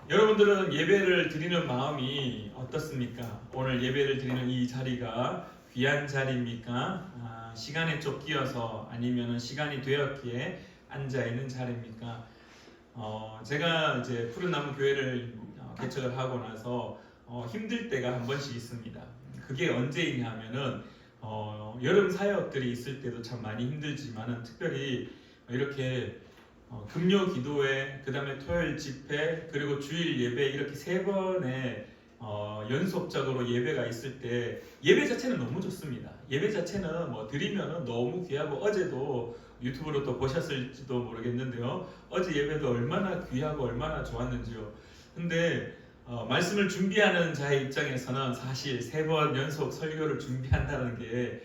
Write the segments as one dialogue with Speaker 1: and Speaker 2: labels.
Speaker 1: 여러분들은 예배를 드리는 마음이 어떻습니까? 오늘 예배를 드리는 이 자리가 귀한 자리입니까? 시간에 쫓기어서 아니면 시간이 되었기에 앉아 있는 자리입니까? 제가 이제 푸른나무 교회를 개척을 하고 나서 힘들 때가 한 번씩 있습니다. 그게 언제이냐 하면은 여름 사역들이 있을 때도 참 많이 힘들지만은 특별히 이렇게 금요 기도회, 그 다음에 토요일 집회, 그리고 주일 예배 이렇게 세 번의 연속적으로 예배가 있을 때 예배 자체는 너무 좋습니다. 예배 자체는 뭐 드리면 너무 귀하고 어제도 유튜브로 또 보셨을지도 모르겠는데요. 어제 예배도 얼마나 귀하고 얼마나 좋았는지요. 근데 말씀을 준비하는 자의 입장에서는 사실 세 번 연속 설교를 준비한다는 게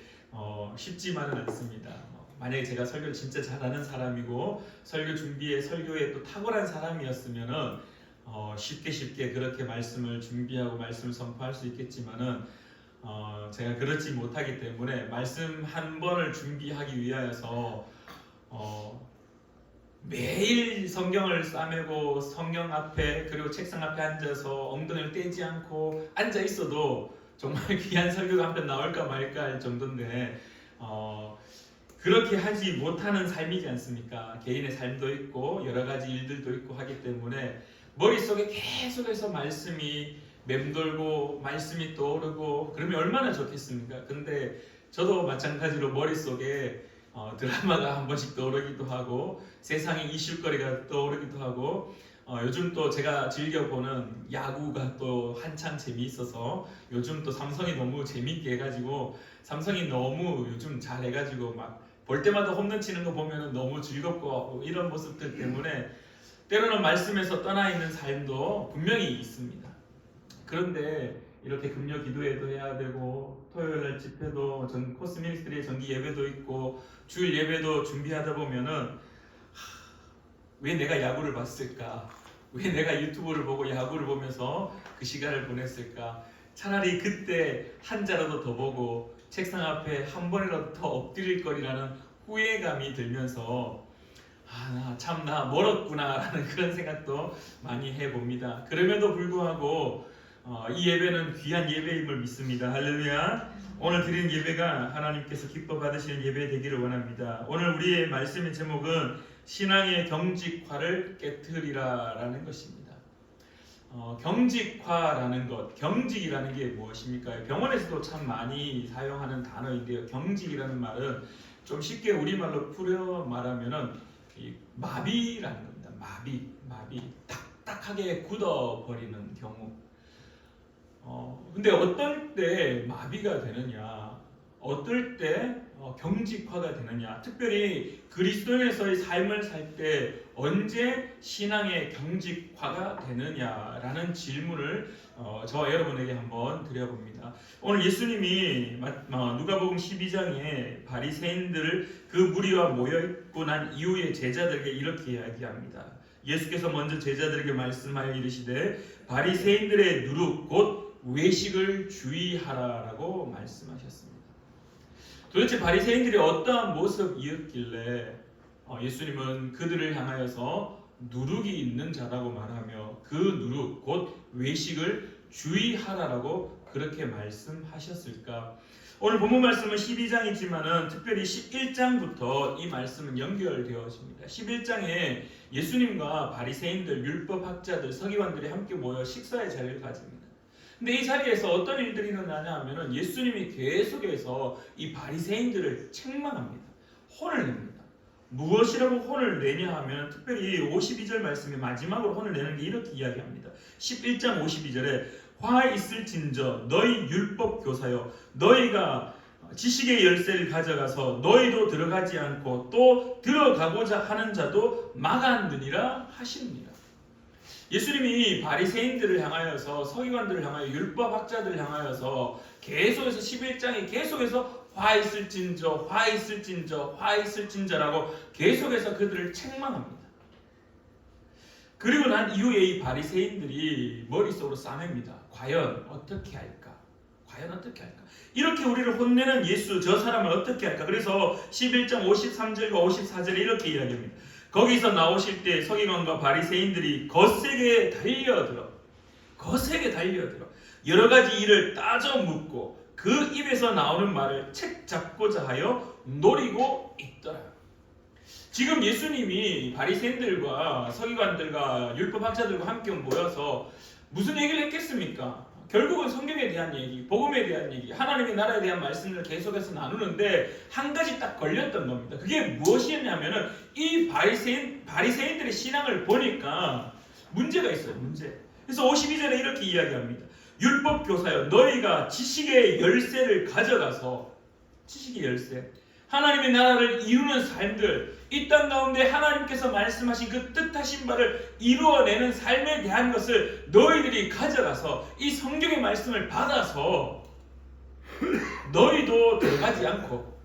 Speaker 1: 쉽지만은 않습니다. 만약에 제가 설교를 진짜 잘하는 사람이고 설교 준비에 설교에 또 탁월한 사람이었으면은 쉽게 그렇게 말씀을 준비하고 말씀을 선포할 수 있겠지만은 제가 그렇지 못하기 때문에 말씀 한 번을 준비하기 위하여서 매일 성경을 싸매고 성경 앞에 그리고 책상 앞에 앉아서 엉덩이를 떼지 않고 앉아 있어도 정말 귀한 설교가 한 편 나올까 말까 할 정도인데 그렇게 하지 못하는 삶이지 않습니까? 개인의 삶도 있고 여러 가지 일들도 있고 하기 때문에 머릿속에 계속해서 말씀이 맴돌고 말씀이 떠오르고 그러면 얼마나 좋겠습니까? 근데 저도 마찬가지로 머릿속에 드라마가 한 번씩 떠오르기도 하고 세상의 이슈거리가 떠오르기도 하고 요즘 또 제가 즐겨보는 야구가 또 한창 재미있어서 요즘 또 삼성이 너무 재미있게 해가지고 삼성이 너무 요즘 잘해가지고 막 볼 때마다 홈런 치는 거 보면 너무 즐겁고 이런 모습들 때문에 때로는 말씀에서 떠나 있는 삶도 분명히 있습니다. 그런데 이렇게 금요 기도회도 해야 되고 토요일 날 집회도 코스 미니스트리의 정기 예배도 있고 주일 예배도 준비하다 보면은 왜 내가 야구를 봤을까? 왜 내가 유튜브를 보고 야구를 보면서 그 시간을 보냈을까? 차라리 그때 한 자라도 더 보고 책상 앞에 한 번이라도 더 엎드릴 거리라는 후회감이 들면서 나 멀었구나 라는 그런 생각도 많이 해봅니다. 그럼에도 불구하고 이 예배는 귀한 예배임을 믿습니다. 할렐루야. 오늘 드리는 예배가 하나님께서 기뻐 받으시는 예배 되기를 원합니다. 오늘 우리의 말씀의 제목은 신앙의 경직화를 깨트리라 라는 것입니다. 경직화라는 것, 경직이라는 게 무엇입니까? 병원에서도 참 많이 사용하는 단어인데요. 경직이라는 말은 좀 쉽게 우리말로 풀어 말하면은 마비라는 겁니다. 마비, 딱딱하게 굳어버리는 경우. 근데 어떨 때 마비가 되느냐, 어떨 때 경직화가 되느냐, 특별히 그리스도인에서의 삶을 살 때 언제 신앙의 경직화가 되느냐라는 질문을 저와 여러분에게 한번 드려봅니다. 오늘 예수님이 누가복음 12장에 바리새인들 그 무리와 모여있고 난 이후에 제자들에게 이렇게 이야기합니다. 예수께서 먼저 제자들에게 말씀하여 이르시되 바리새인들의 누룩 곧 외식을 주의하라라고 말씀하셨습니다. 도대체 바리새인들이 어떠한 모습이었길래 예수님은 그들을 향하여서 누룩이 있는 자라고 말하며 그 누룩 곧 외식을 주의하라라고 그렇게 말씀하셨을까? 오늘 본문 말씀은 12장이지만은 특별히 11장부터 이 말씀은 연결되어집니다. 11장에 예수님과 바리새인들, 율법학자들, 서기관들이 함께 모여 식사의 자리를 가집니다. 근데 이 자리에서 어떤 일들이 일어나냐 하면은 예수님이 계속해서 이 바리새인들을 책망합니다. 혼을 냅니다. 무엇이라고 혼을 내냐 하면 특별히 52절 말씀의 마지막으로 혼을 내는 게 이렇게 이야기합니다. 11장 52절에 화 있을진저 너희 율법 교사여 너희가 지식의 열쇠를 가져가서 너희도 들어가지 않고 또 들어가고자 하는 자도 막았느니라 하시느니라. 예수님이 바리새인들을 향하여서 서기관들을 향하여 율법학자들을 향하여서 계속해서 11장에 계속해서 화 있을진저 라고 계속해서 그들을 책망합니다. 그리고 난 이후에 이 바리새인들이 머릿속으로 싸맵니다. 과연 어떻게 할까? 이렇게 우리를 혼내는 예수 저 사람을 어떻게 할까? 그래서 11장 53절과 54절에 이렇게 이야기합니다. 거기서 나오실 때 서기관과 바리새인들이 거세게 달려들어 여러 가지 일을 따져 묻고 그 입에서 나오는 말을 책 잡고자 하여 노리고 있더라. 지금 예수님이 바리새인들과 서기관들과 율법학자들과 함께 모여서 무슨 얘기를 했겠습니까? 결국은 성경에 대한 얘기, 복음에 대한 얘기, 하나님의 나라에 대한 말씀을 계속해서 나누는데 한 가지 딱 걸렸던 겁니다. 그게 무엇이었냐면은 이 바리새인들의 신앙을 보니까 문제가 있어요. 문제. 그래서 52절에 이렇게 이야기합니다. 율법 교사여, 너희가 지식의 열쇠를 가져가서, 지식의 열쇠, 하나님의 나라를 이루는 삶들, 이 땅 가운데 하나님께서 말씀하신 그 뜻하신 바를 이루어내는 삶에 대한 것을 너희들이 가져가서 이 성경의 말씀을 받아서 너희도 들어가지 않고,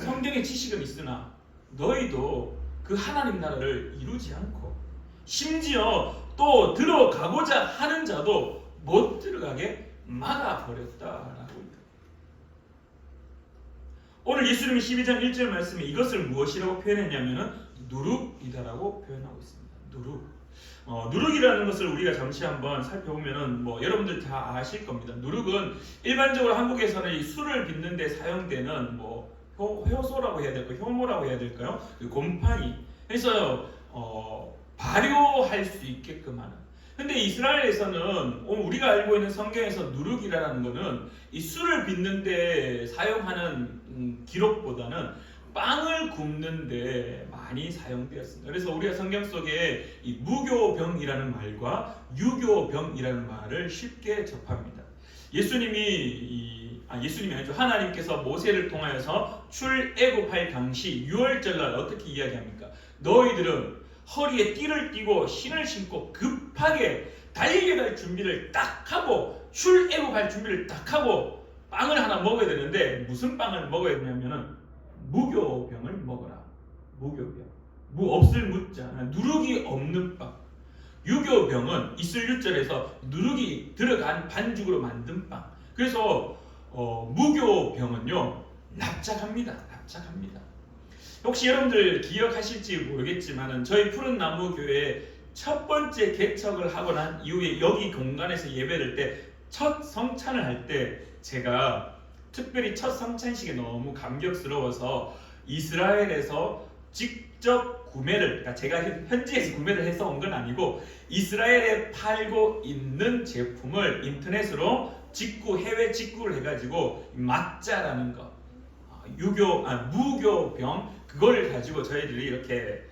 Speaker 1: 성경의 지식은 있으나 너희도 그 하나님 나라를 이루지 않고, 심지어 또 들어가고자 하는 자도 못 들어가게 막아버렸다라고. 오늘 예수님이 12장 1절 말씀에 이것을 무엇이라고 표현했냐면은 누룩이다라고 표현하고 있습니다. 누룩이라는 것을 우리가 잠시 한번 살펴보면은 여러분들 다 아실 겁니다. 누룩은 일반적으로 한국에서는 이 술을 빚는 데 사용되는 효소라고 해야 될까요? 효모라고 해야 될까요? 그 곰팡이. 그래서 발효할 수 있게끔 하는. 근데 이스라엘에서는 우리가 알고 있는 성경에서 누룩이라는 것은 이 술을 빚는데 사용하는 기록보다는 빵을 굽는데 많이 사용되었습니다. 그래서 우리가 성경 속에 이 무교병이라는 말과 유교병이라는 말을 쉽게 접합니다. 예수님이 아니죠. 하나님께서 모세를 통하여서 출애굽할 당시 유월절날 어떻게 이야기합니까? 너희들은 허리에 띠를 띠고 신을 신고 급하게 달려갈 준비를 딱 하고 출애굽할 준비를 딱 하고 빵을 하나 먹어야 되는데 무슨 빵을 먹어야 되냐면은 무교병을 먹어라. 무교병. 무 없을 무자. 누룩이 없는 빵. 유교병은 있을 유절에서 누룩이 들어간 반죽으로 만든 빵. 그래서 무교병은요 납작합니다. 혹시 여러분들 기억하실지 모르겠지만은 저희 푸른나무 교회 첫 번째 개척을 하고 난 이후에 여기 공간에서 예배를 때 첫 성찬을 할 때 제가 특별히 첫 성찬식에 너무 감격스러워서 이스라엘에서 직접 구매를, 그러니까 제가 현지에서 구매를 해서 온 건 아니고 이스라엘에 팔고 있는 제품을 인터넷으로 해외 직구를 해가지고 맞자라는 거, 무교병 그걸 가지고 저희들이 이렇게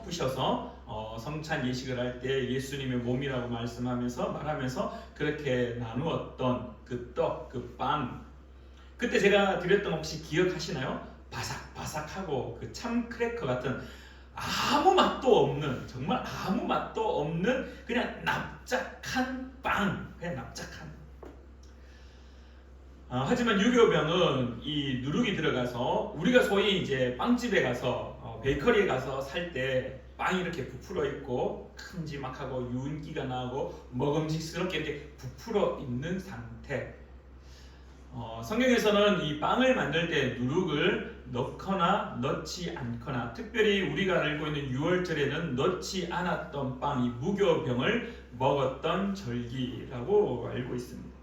Speaker 1: 부셔서 성찬 예식을 할 때 예수님의 몸이라고 말하면서 그렇게 나누었던 그 떡, 그 빵. 그때 제가 드렸던 혹시 기억하시나요? 바삭바삭하고 그 참 크래커 같은 정말 아무 맛도 없는 그냥 납작한 빵, 그냥 납작한. 하지만 유교병은 이 누룩이 들어가서 우리가 소위 이제 빵집에 가서 베이커리에 가서 살 때 빵이 이렇게 부풀어 있고 큼지막하고 윤기가 나고 먹음직스럽게 이렇게 부풀어 있는 상태. 성경에서는 이 빵을 만들 때 누룩을 넣거나 넣지 않거나, 특별히 우리가 알고 있는 유월절에는 넣지 않았던 빵, 이 무교병을 먹었던 절기라고 알고 있습니다.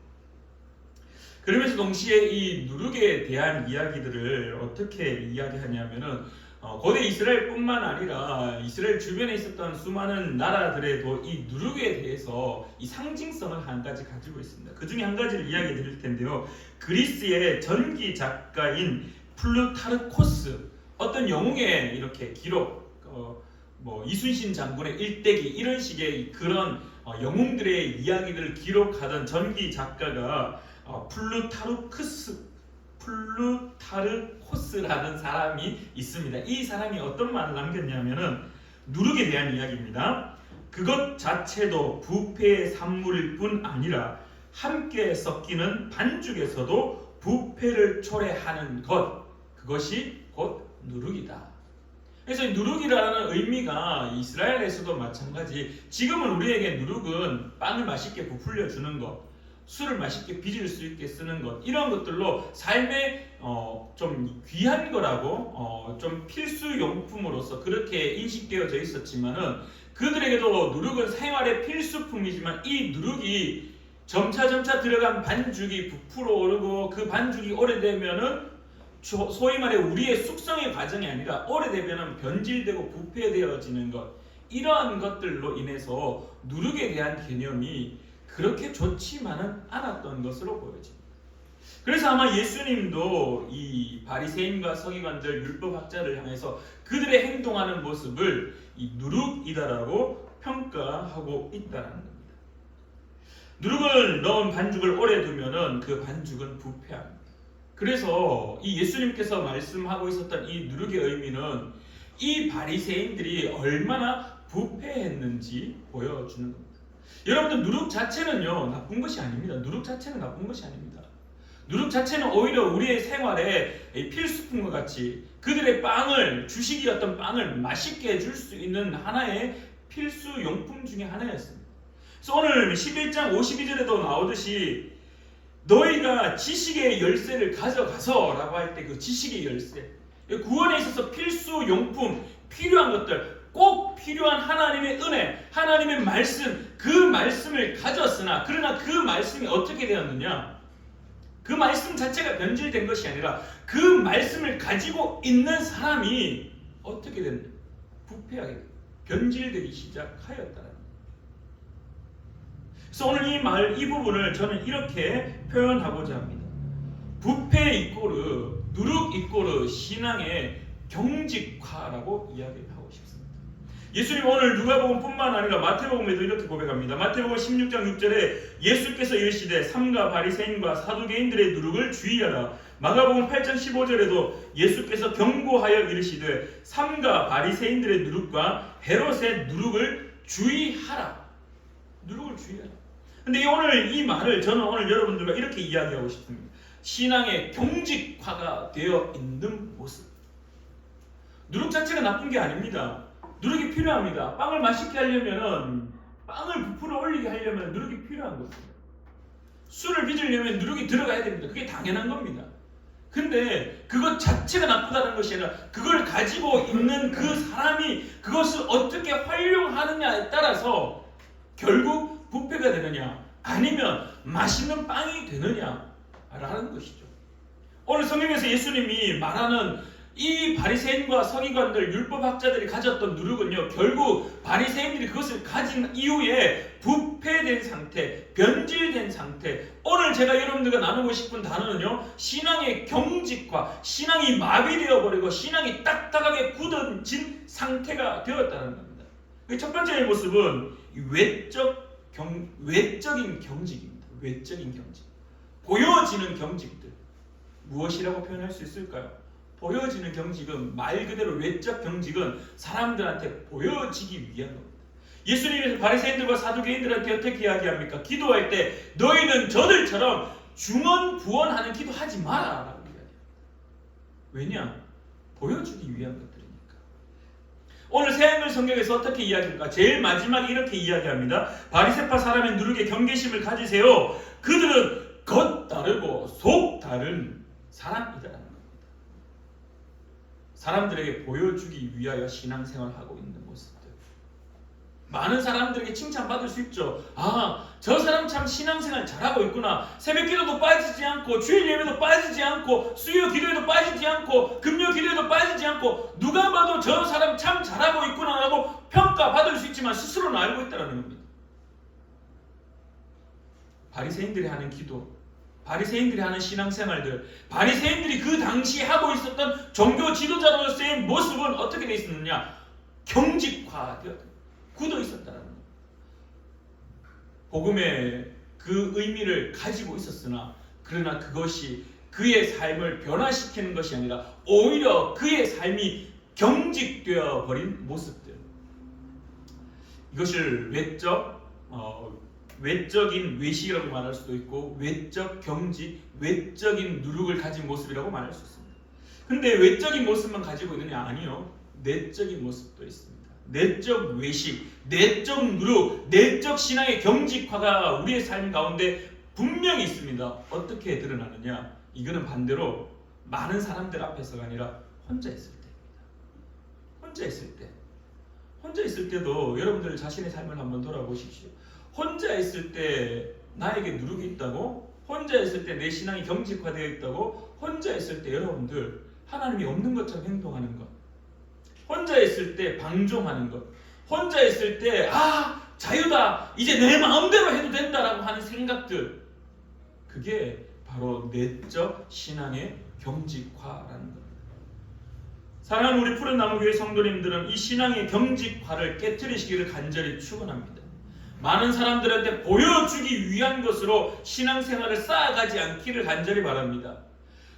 Speaker 1: 그러면서 동시에 이 누룩에 대한 이야기들을 어떻게 이야기하냐면은 고대 이스라엘뿐만 아니라 이스라엘 주변에 있었던 수많은 나라들에도 이 누룩에 대해서 이 상징성을 한 가지 가지고 있습니다. 그 중에 한 가지를 이야기 드릴 텐데요. 그리스의 전기 작가인 플루타르코스, 어떤 영웅의 이렇게 기록, 이순신 장군의 일대기 이런 식의 그런 영웅들의 이야기들을 기록하던 전기 작가가 플루타르코스라는 사람이 있습니다. 이 사람이 어떤 말을 남겼냐면은 누룩에 대한 이야기입니다. 그것 자체도 부패의 산물일 뿐 아니라 함께 섞이는 반죽에서도 부패를 초래하는 것, 그것이 곧 누룩이다. 그래서 누룩이라는 의미가 이스라엘에서도 마찬가지, 지금은 우리에게 누룩은 빵을 맛있게 부풀려 주는 것, 술을 맛있게 빚을 수 있게 쓰는 것, 이런 것들로 삶의 좀 귀한 거라고 좀 필수 용품으로서 그렇게 인식되어져 있었지만은, 그들에게도 누룩은 생활의 필수품이지만 이 누룩이 점차 들어간 반죽이 부풀어 오르고 그 반죽이 오래되면은 소위 말해 우리의 숙성의 과정이 아니라 오래되면은 변질되고 부패되어지는 것, 이러한 것들로 인해서 누룩에 대한 개념이 그렇게 좋지만은 않았던 것으로 보여집니다. 그래서 아마 예수님도 이 바리새인과 서기관들, 율법학자를 향해서 그들의 행동하는 모습을 이 누룩이다라고 평가하고 있다는 겁니다. 누룩을 넣은 반죽을 오래 두면은 그 반죽은 부패합니다. 그래서 이 예수님께서 말씀하고 있었던 이 누룩의 의미는 이 바리새인들이 얼마나 부패했는지 보여주는 겁니다. 여러분들, 누룩 자체는요 나쁜 것이 아닙니다. 누룩 자체는 나쁜 것이 아닙니다. 누룩 자체는 오히려 우리의 생활에 필수품과 같이 그들의 빵을, 주식이었던 빵을 맛있게 해줄 수 있는 하나의 필수 용품 중에 하나였습니다. 그래서 오늘 11장 52절에도 나오듯이 너희가 지식의 열쇠를 가져가서 라고 할 때 그 지식의 열쇠, 구원에 있어서 필수 용품, 필요한 것들, 꼭 필요한 하나님의 은혜, 하나님의 말씀, 그 말씀을 가졌으나, 그러나 그 말씀이 어떻게 되었느냐, 그 말씀 자체가 변질된 것이 아니라 그 말씀을 가지고 있는 사람이 어떻게 됐느냐, 부패하게, 변질되기 시작하였다는. 그래서 오늘 이 부분을 저는 이렇게 표현하고자 합니다. 부패 이꼬르, 누룩 이꼬르 신앙의 경직화라고 이야기를 하고 싶습니다. 예수님 오늘 누가복음뿐만 아니라 마태복음에도 이렇게 고백합니다. 마태복음 16장 6절에 예수께서 이르시되 삼가 바리새인과 사두개인들의 누룩을 주의하라. 마가복음 8장 15절에도 예수께서 경고하여 이르시되 삼가 바리새인들의 누룩과 헤롯의 누룩을 주의하라. 누룩을 주의하라. 근데 오늘 이 말을 저는 오늘 여러분들과 이렇게 이야기하고 싶습니다. 신앙의 경직화가 되어 있는 모습. 누룩 자체가 나쁜 게 아닙니다. 누룩이 필요합니다. 빵을 맛있게 하려면은, 빵을 부풀어 올리게 하려면 누룩이 필요한 겁니다. 술을 빚으려면 누룩이 들어가야 됩니다. 그게 당연한 겁니다. 근데 그것 자체가 나쁘다는 것이 아니라 그걸 가지고 있는 그 사람이 그것을 어떻게 활용하느냐에 따라서 결국 부패가 되느냐 아니면 맛있는 빵이 되느냐라는 것이죠. 오늘 성경에서 예수님이 말하는 이 바리새인과 서기관들, 율법학자들이 가졌던 누룩은요, 결국 바리새인들이 그것을 가진 이후에 부패된 상태, 변질된 상태. 오늘 제가 여러분들과 나누고 싶은 단어는요, 신앙의 경직화, 신앙이 마비되어 버리고 신앙이 딱딱하게 굳어진 상태가 되었다는 겁니다. 첫 번째 모습은 외적인 경직입니다. 외적인 경직. 보여지는 경직들. 무엇이라고 표현할 수 있을까요? 보여지는 경직은, 말 그대로 외적 경직은 사람들한테 보여지기 위한 겁니다. 예수님이 바리새인들과 사두개인들한테 어떻게 이야기합니까? 기도할 때 너희는 저들처럼 중언부언하는 기도하지 마라 라고 이야기해요. 왜냐? 보여주기 위한 것들이니까. 오늘 새하늘 성경에서 어떻게 이야기합니까? 제일 마지막에 이렇게 이야기합니다. 바리새파 사람의 누룩에 경계심을 가지세요. 그들은 겉 다르고 속 다른 사람이다. 사람들에게 보여주기 위하여 신앙생활하고 있는 모습들. 많은 사람들에게 칭찬받을 수 있죠. 아, 저 사람 참 신앙생활 잘하고 있구나. 새벽기도도 빠지지 않고, 주일 예배도 빠지지 않고, 수요 기도에도 빠지지 않고, 금요 기도에도 빠지지 않고, 누가 봐도 저 사람 참 잘하고 있구나 라고 평가받을 수 있지만 스스로는 알고 있다는 겁니다. 바리새인들이 하는 기도, 바리새인들이 하는 신앙생활들, 바리새인들이 그 당시 하고 있었던 종교 지도자로서의 모습은 어떻게 되어 있었느냐? 경직화되어 굳어 있었다는 겁니다. 복음의 그 의미를 가지고 있었으나 그러나 그것이 그의 삶을 변화시키는 것이 아니라 오히려 그의 삶이 경직되어 버린 모습들. 이것을 외적인 외식이라고 말할 수도 있고, 외적 경직, 외적인 누룩을 가진 모습이라고 말할 수 있습니다. 근데 외적인 모습만 가지고 있느냐? 아니요. 내적인 모습도 있습니다. 내적 외식, 내적 누룩, 내적 신앙의 경직화가 우리의 삶 가운데 분명히 있습니다. 어떻게 드러나느냐? 이거는 반대로 많은 사람들 앞에서가 아니라 혼자 있을 때입니다. 혼자 있을 때도 여러분들 자신의 삶을 한번 돌아보십시오. 혼자 있을 때 나에게 누룩이 있다고, 혼자 있을 때 내 신앙이 경직화되어 있다고, 혼자 있을 때 여러분들 하나님이 없는 것처럼 행동하는 것, 혼자 있을 때 방종하는 것, 혼자 있을 때 자유다, 이제 내 마음대로 해도 된다라고 하는 생각들, 그게 바로 내적 신앙의 경직화라는 겁니다. 사랑하는 우리 푸른나무교회 성도님들은 이 신앙의 경직화를 깨트리시기를 간절히 축원합니다. 많은 사람들한테 보여주기 위한 것으로 신앙생활을 쌓아가지 않기를 간절히 바랍니다.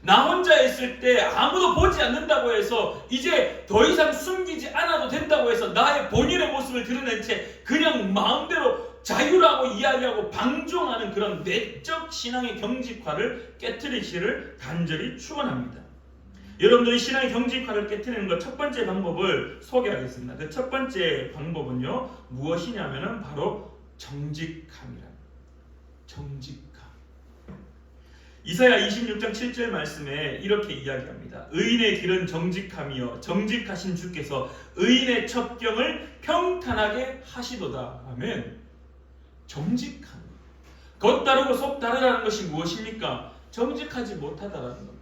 Speaker 1: 나 혼자 있을 때 아무도 보지 않는다고 해서 이제 더 이상 숨기지 않아도 된다고 해서 나의 본인의 모습을 드러낸 채 그냥 마음대로 자유라고 이야기하고 방종하는 그런 내적 신앙의 경직화를 깨트리시기를 간절히 축원합니다. 여러분들이 신앙의 경직화를 깨트리는 것 첫 번째 방법을 소개하겠습니다. 그 첫 번째 방법은요, 무엇이냐면은 바로 정직함이랍니다. 정직함. 이사야 26장 7절 말씀에 이렇게 이야기합니다. 의인의 길은 정직함이요 정직하신 주께서 의인의 첩경을 평탄하게 하시도다. 아멘. 정직함. 겉 다르고 속 다르다는 것이 무엇입니까? 정직하지 못하다라는 겁니다.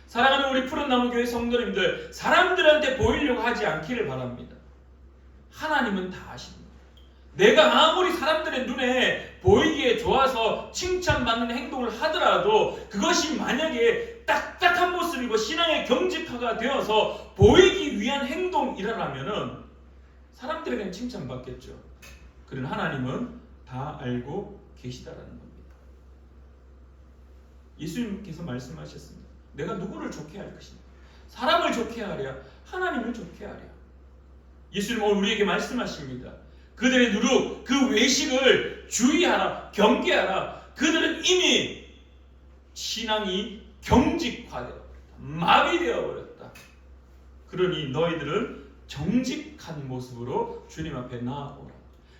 Speaker 1: 사랑하는 우리 푸른나무교회 성도님들, 사람들한테 보이려고 하지 않기를 바랍니다. 하나님은 다 아십니다. 내가 아무리 사람들의 눈에 보이기에 좋아서 칭찬받는 행동을 하더라도 그것이 만약에 딱딱한 모습이고 신앙의 경직화가 되어서 보이기 위한 행동이라면은 사람들에게는 칭찬받겠죠. 그러나 하나님은 다 알고 계시다라는 겁니다. 예수님께서 말씀하셨습니다. 내가 누구를 좋게 할 것이냐? 사람을 좋게 하랴? 하나님을 좋게 하랴? 예수님은 오늘 우리에게 말씀하십니다. 그들의 누룩, 그 외식을 주의하라, 경계하라. 그들은 이미 신앙이 경직화되었다. 마비되어버렸다. 그러니 너희들은 정직한 모습으로 주님 앞에 나아오라.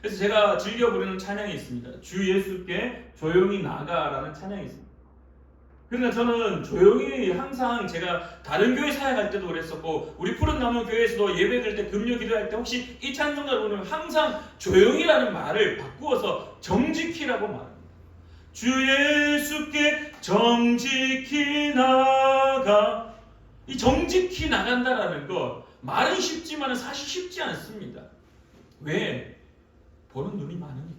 Speaker 1: 그래서 제가 즐겨 부르는 찬양이 있습니다. 주 예수께 조용히 나가라는 찬양이 있습니다. 그러니까 저는 조용히 항상 제가 다른 교회 사역할 때도 그랬었고 우리 푸른나무 교회에서도 예배드릴 때 금요 기도할 때 혹시 이 찬송가 보면 항상 조용히라는 말을 바꾸어서 정직히라고 말합니다. 주 예수께 정직히 나가. 이 정직히 나간다라는 거 말은 쉽지만 사실 쉽지 않습니다. 왜? 보는 눈이 많으니까요.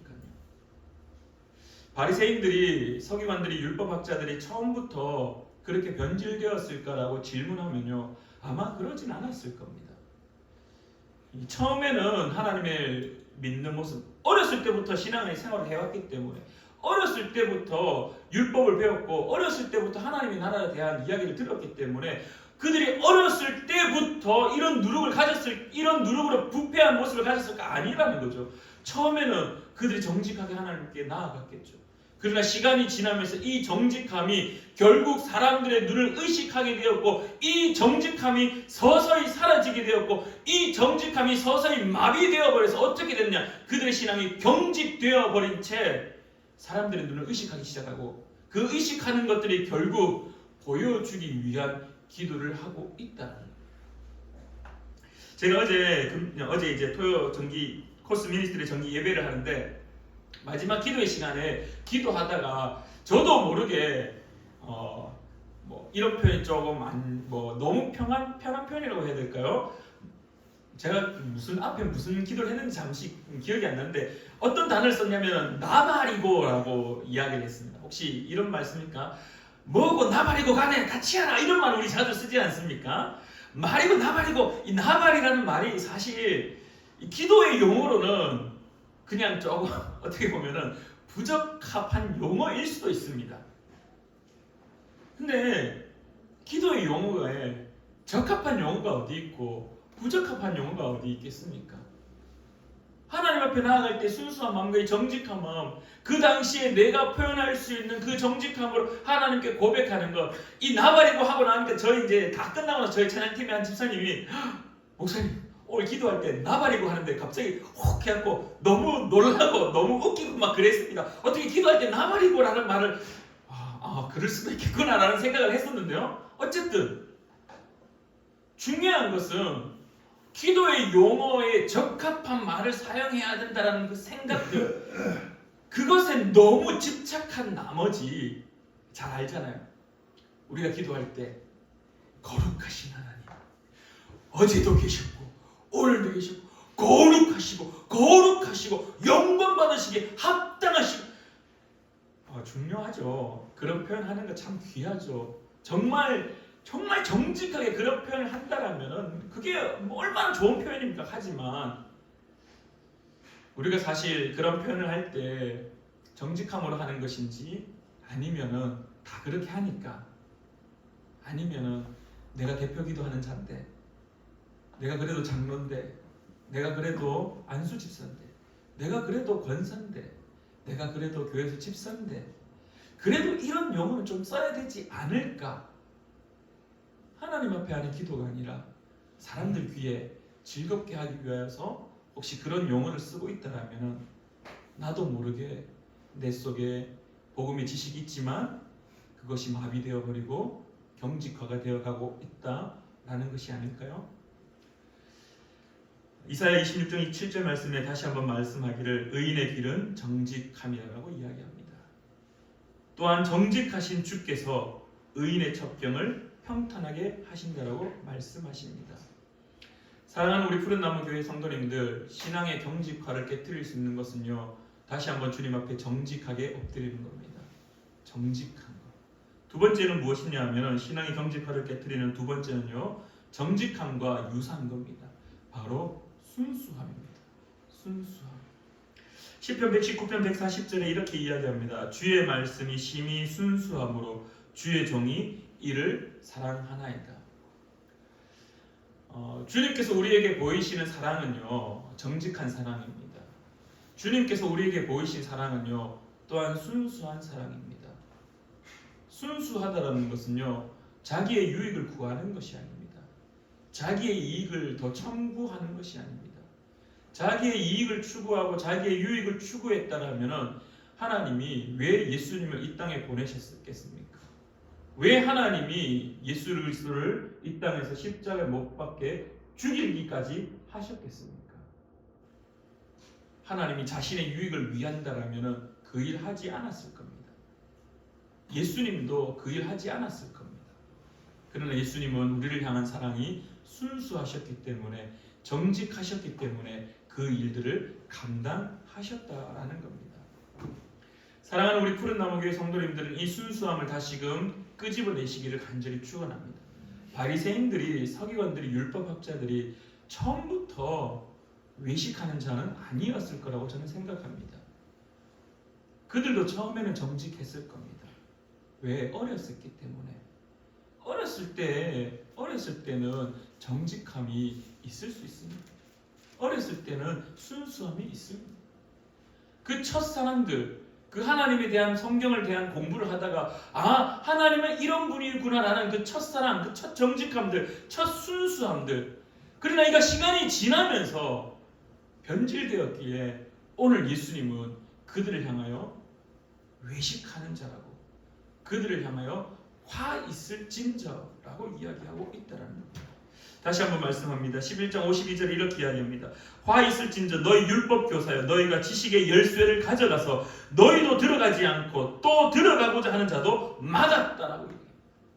Speaker 1: 바리새인들이, 서기관들이, 율법학자들이 처음부터 그렇게 변질되었을까라고 질문하면요, 아마 그러진 않았을 겁니다. 처음에는 하나님을 믿는 모습, 어렸을 때부터 신앙의 생활을 해왔기 때문에, 어렸을 때부터 율법을 배웠고 어렸을 때부터 하나님의 나라에 대한 이야기를 들었기 때문에 그들이 어렸을 때부터 이런 누룩으로 부패한 모습을 가졌을까? 아니라는 거죠. 처음에는 그들이 정직하게 하나님께 나아갔겠죠. 그러나 시간이 지나면서 이 정직함이 결국 사람들의 눈을 의식하게 되었고, 이 정직함이 서서히 사라지게 되었고, 이 정직함이 서서히 마비되어 버려서 어떻게 됐냐? 그들의 신앙이 경직되어 버린 채 사람들의 눈을 의식하기 시작하고, 그 의식하는 것들이 결국 보여주기 위한 기도를 하고 있다는 거예요. 제가 어제 이제 토요 정기 코스 미니스트리 정기 예배를 하는데, 마지막 기도의 시간에 기도하다가 저도 모르게 뭐 이런 표현이 조금 너무 편한 표현이라고 해야 될까요? 제가 앞에 무슨 기도를 했는지 잠시 기억이 안 나는데 어떤 단어를 썼냐면 나발이고라고 이야기를 했습니다. 혹시 이런 말 씁니까? 뭐고 나발이고 가네 같이 하라, 이런 말 우리 자주 쓰지 않습니까? 말이고 나발이고, 이 나발이라는 말이 사실 이 기도의 용어로는 그냥 조금 어떻게 보면은 부적합한 용어일 수도 있습니다. 근데 기도의 용어에 적합한 용어가 어디 있고 부적합한 용어가 어디 있겠습니까? 하나님 앞에 나아갈 때 순수한 마음과 정직한 마음, 그 당시에 내가 표현할 수 있는 그 정직함으로 하나님께 고백하는 것, 이 나발이고 하고 나니까 저희 이제 다 끝나고 나서 저희 찬양팀의 한 집사님이 목사님 오늘 기도할 때 나발이고 하는데 갑자기 혹 해갖고 너무 놀라고 너무 웃기고 막 그랬습니다. 어떻게 기도할 때 나발이고라는 말을 그럴 수도 있겠구나라는 생각을 했었는데요. 어쨌든 중요한 것은 기도의 용어에 적합한 말을 사용해야 된다는 그 생각들, 그것에 너무 집착한 나머지 잘 알잖아요. 우리가 기도할 때 거룩하신 하나님, 어제도 계셨고 오늘도 계시고 거룩하시고 영광 받으시기에 합당하시고, 중요하죠. 그런 표현하는 거 참 귀하죠. 정말 정직하게 그런 표현을 한다라면 그게 얼마나 좋은 표현입니까? 하지만 우리가 사실 그런 표현을 할 때 정직함으로 하는 것인지, 아니면은 다 그렇게 하니까, 아니면은 내가 대표 기도하는 자인데, 내가 그래도 장로인데, 내가 그래도 안수 집사인데, 내가 그래도 권사인데, 내가 그래도 교회에서 집사인데, 그래도 이런 용어는 좀 써야 되지 않을까? 하나님 앞에 하는 기도가 아니라 사람들 귀에 즐겁게 하기 위해서 혹시 그런 용어를 쓰고 있다라면 나도 모르게 내 속에 복음의 지식이 있지만 그것이 마비되어 버리고 경직화가 되어가고 있다라는 것이 아닐까요? 이사야 26장 7절 말씀에 다시 한번 말씀하기를 의인의 길은 정직함이라고 이야기합니다. 또한 정직하신 주께서 의인의 첩경을 평탄하게 하신다라고 말씀하십니다. 사랑하는 우리 푸른나무 교회 성도님들, 신앙의 경직화를 깨뜨릴 수 있는 것은요, 다시 한번 주님 앞에 정직하게 엎드리는 겁니다. 정직한 것. 두 번째는 무엇이냐 하면, 신앙의 경직화를 깨뜨리는 두 번째는요, 정직함과 유사한 겁니다. 바로 순수함입니다. 순수함. 시편 119편 140절에 이렇게 이야기합니다. 주의 말씀이 심히 순수함으로 주의 종이 이를 사랑하나이다. 주님께서 우리에게 보이시는 사랑은요, 정직한 사랑입니다. 주님께서 우리에게 보이신 사랑은요, 또한 순수한 사랑입니다. 순수하다라는 것은요, 자기의 유익을 구하는 것이 아닙니다. 자기의 이익을 더 청구하는 것이 아닙니다. 자기의 이익을 추구하고 자기의 유익을 추구했다라면 하나님이 왜 예수님을 이 땅에 보내셨겠습니까? 왜 하나님이 예수 그리스도를 이 땅에서 십자가에 못 박게 죽이기까지 하셨겠습니까? 하나님이 자신의 유익을 위한다라면 그 일 하지 않았을 겁니다. 예수님도 그 일 하지 않았을 겁니다. 그러나 예수님은 우리를 향한 사랑이 순수하셨기 때문에, 정직하셨기 때문에 그 일들을 감당하셨다라는 겁니다. 사랑하는 우리 푸른나무교회 성도님들은 이 순수함을 다시금 끄집어내시기를 간절히 축원합니다. 바리새인들이, 서기관들이, 율법학자들이 처음부터 외식하는 자는 아니었을 거라고 저는 생각합니다. 그들도 처음에는 정직했을 겁니다. 왜? 어렸었기 때문에. 어렸을 때는 정직함이 있을 수 있습니다. 어렸을 때는 순수함이 있습니다. 그 첫사람들, 그 하나님에 대한 성경을 대한 공부를 하다가 하나님은 이런 분이구나라는 그 첫사랑, 그 첫 정직함들, 첫 순수함들, 그러나 이가 시간이 지나면서 변질되었기에 오늘 예수님은 그들을 향하여 외식하는 자라고, 그들을 향하여 화 있을진저라고 이야기하고 있다는 겁니다. 다시 한번 말씀합니다. 11장 52절에 이렇게 이야기합니다. 화 있을진저 너희 율법교사여, 너희가 지식의 열쇠를 가져가서 너희도 들어가지 않고 또 들어가고자 하는 자도 막았다라고 얘기해요.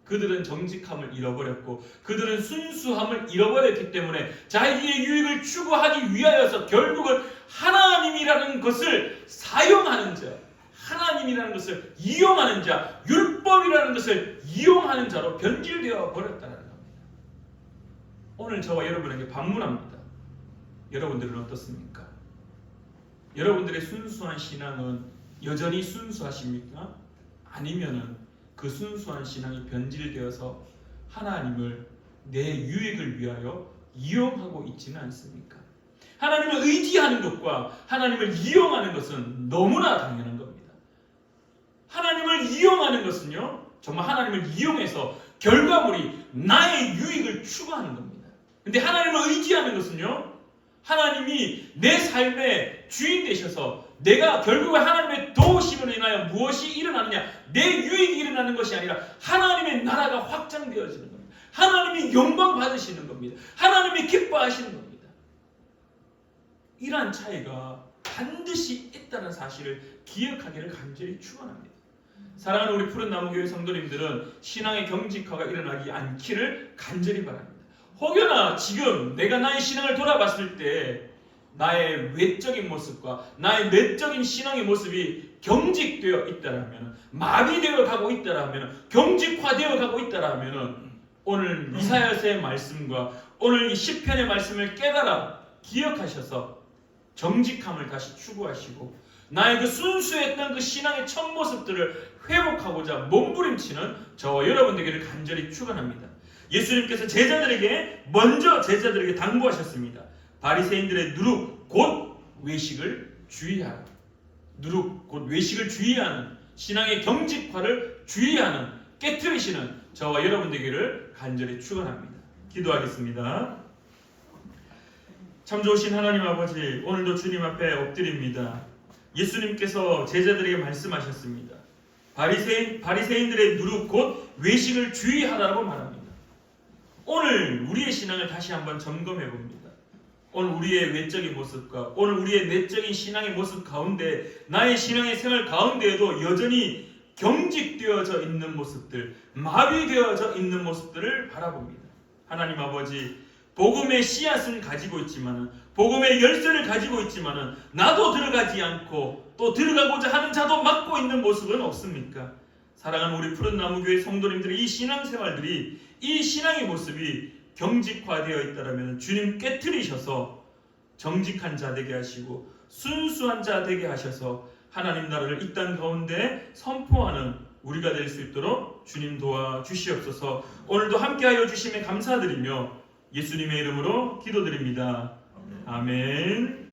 Speaker 1: 그들은 정직함을 잃어버렸고 그들은 순수함을 잃어버렸기 때문에 자기의 유익을 추구하기 위하여서 결국은 하나님이라는 것을 사용하는 자, 하나님이라는 것을 이용하는 자, 율법이라는 것을 이용하는 자로 변질되어 버렸다는 겁니다. 오늘 저와 여러분에게 반문합니다. 여러분들은 어떻습니까? 여러분들의 순수한 신앙은 여전히 순수하십니까? 아니면은 그 순수한 신앙이 변질되어서 하나님을 내 유익을 위하여 이용하고 있지는 않습니까? 하나님을 의지하는 것과 하나님을 이용하는 것은 너무나 당연한 겁니다. 하나님을 이용하는 것은요, 정말 하나님을 이용해서 결과물이 나의 유익을 추구하는 겁니다. 근데 하나님을 의지하는 것은요, 하나님이 내 삶의 주인 되셔서 내가 결국에 하나님의 도우심으로 인하여 무엇이 일어나느냐, 내 유익이 일어나는 것이 아니라 하나님의 나라가 확장되어지는 겁니다. 하나님이 영광 받으시는 겁니다. 하나님이 기뻐하시는 겁니다. 이러한 차이가 반드시 있다는 사실을 기억하기를 간절히 축원합니다. 사랑하는 우리 푸른 나무교회 성도님들은 신앙의 경직화가 일어나지 않기를 간절히 바랍니다. 혹여나 지금 내가 나의 신앙을 돌아봤을 때 나의 외적인 모습과 나의 내적인 신앙의 모습이 경직되어 있다라면, 마비되어 가고 있다라면, 경직화되어 가고 있다라면, 오늘 이사야서의 말씀과 오늘 이 시편의 말씀을 깨달아 기억하셔서 정직함을 다시 추구하시고 나의 그 순수했던 그 신앙의 첫 모습들을 회복하고자 몸부림치는 저와 여러분 되기를 간절히 축원합니다. 예수님께서 먼저 제자들에게 당부하셨습니다. 바리새인들의 누룩 곧 외식을 주의하라. 누룩 곧 외식을 주의하는, 신앙의 경직화를 주의하는, 깨트리시는 저와 여러분 되기를 간절히 축원합니다. 기도하겠습니다. 참 좋으신 하나님 아버지, 오늘도 주님 앞에 엎드립니다. 예수님께서 제자들에게 말씀하셨습니다. 바리새인들의 누룩 곧 외식을 주의하라고 말합니다. 오늘 우리의 신앙을 다시 한번 점검해 봅니다. 오늘 우리의 외적인 모습과 오늘 우리의 내적인 신앙의 모습 가운데, 나의 신앙의 생활 가운데에도 여전히 경직되어져 있는 모습들, 마비되어져 있는 모습들을 바라봅니다. 하나님 아버지, 복음의 씨앗은 가지고 있지만은, 복음의 열쇠를 가지고 있지만은 나도 들어가지 않고 또 들어가고자 하는 자도 막고 있는 모습은 없습니까? 사랑하는 우리 푸른 나무교회 성도님들의 이 신앙생활들이, 이 신앙의 모습이 경직화되어 있다면 주님 깨트리셔서 정직한 자 되게 하시고 순수한 자 되게 하셔서 하나님 나라를 이 땅 가운데 선포하는 우리가 될 수 있도록 주님 도와주시옵소서. 오늘도 함께하여 주심에 감사드리며 예수님의 이름으로 기도드립니다. 아멘.